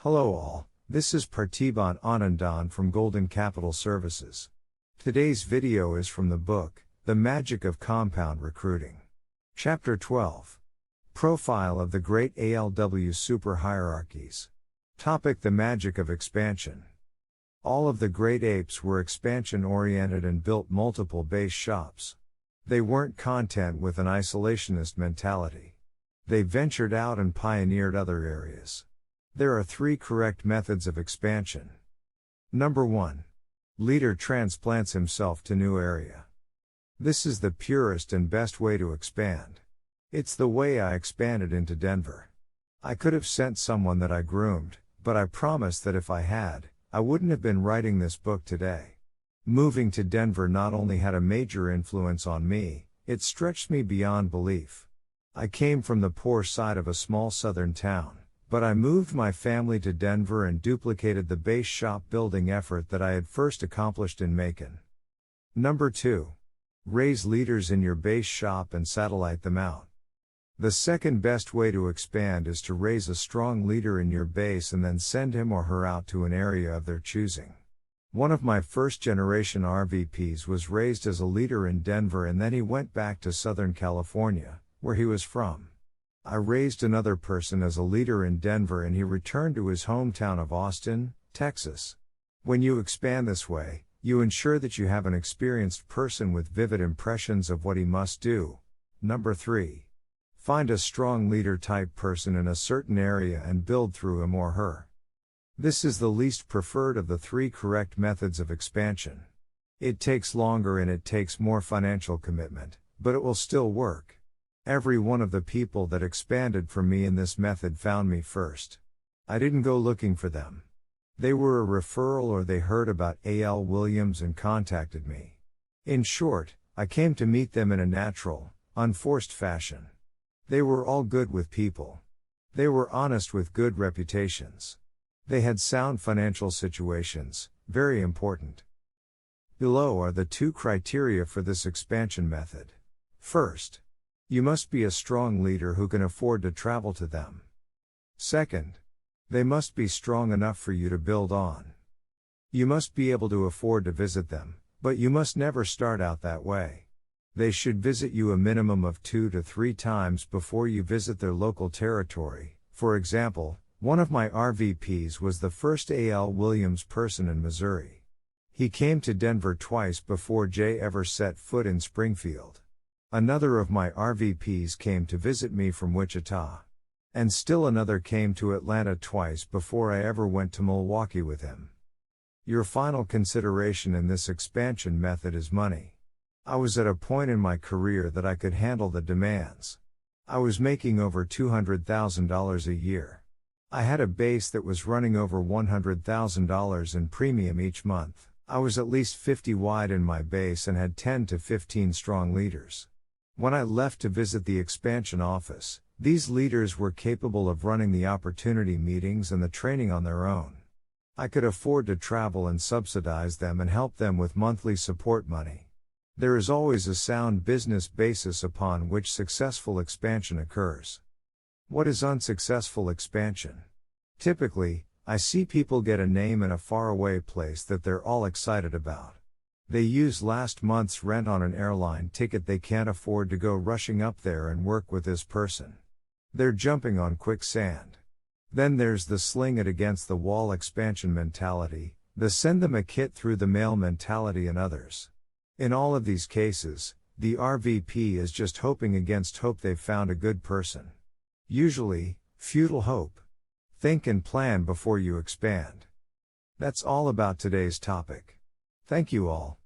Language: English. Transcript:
Hello all, this is Parthiban Anandan from Golden Capital Services. Today's video is from the book, The Magic of Compound Recruiting. Chapter 12. Profile of the Great ALW Superhierarchies. Topic: The Magic of Expansion. All of the great apes were expansion-oriented and built multiple base shops. They weren't content with an isolationist mentality. They ventured out and pioneered other areas. There are 3 correct methods of expansion. Number 1. Leader transplants himself to new area. This is the purest and best way to expand. It's the way I expanded into Denver. I could have sent someone that I groomed, but I promised that if I had, I wouldn't have been writing this book today. Moving to Denver not only had a major influence on me, it stretched me beyond belief. I came from the poor side of a small southern town, but I moved my family to Denver and duplicated the base shop building effort that I had first accomplished in Macon. Number 2. Raise leaders in your base shop and satellite them out. The second best way to expand is to raise a strong leader in your base and then send him or her out to an area of their choosing. One of my first generation RVPs was raised as a leader in Denver and then he went back to Southern California, where he was from. I raised another person as a leader in Denver and he returned to his hometown of Austin, Texas. When you expand this way, you ensure that you have an experienced person with vivid impressions of what he must do. Number 3. Find a strong leader type person in a certain area and build through him or her. This is the least preferred of the 3 correct methods of expansion. It takes longer and it takes more financial commitment, but it will still work. Every one of the people that expanded from me in this method found me first. I didn't go looking for them. They were a referral or they heard about A.L. Williams and contacted me. In short, I came to meet them in a natural, unforced fashion. They were all good with people. They were honest with good reputations. They had sound financial situations, very important. Below are the 2 criteria for this expansion method. First, you must be a strong leader who can afford to travel to them. Second, they must be strong enough for you to build on. You must be able to afford to visit them, but you must never start out that way. They should visit you a minimum of 2 to 3 times before you visit their local territory. For example, one of my RVPs was the first A.L. Williams person in Missouri. He came to Denver twice before Jay ever set foot in Springfield. Another of my RVPs came to visit me from Wichita. And still another came to Atlanta twice before I ever went to Milwaukee with him. Your final consideration in this expansion method is money. I was at a point in my career that I could handle the demands. I was making over $200,000 a year. I had a base that was running over $100,000 in premium each month. I was at least 50 wide in my base and had 10 to 15 strong leaders. When I left to visit the expansion office, these leaders were capable of running the opportunity meetings and the training on their own. I could afford to travel and subsidize them and help them with monthly support money. There is always a sound business basis upon which successful expansion occurs. What is unsuccessful expansion? Typically, I see people get a name in a faraway place that they're all excited about. They use last month's rent on an airline ticket they can't afford to go rushing up there and work with this person. They're jumping on quicksand. Then there's the sling it against the wall expansion mentality, the send them a kit through the mail mentality and others. In all of these cases, the RVP is just hoping against hope they've found a good person. Usually, futile hope. Think and plan before you expand. That's all about today's topic. Thank you all.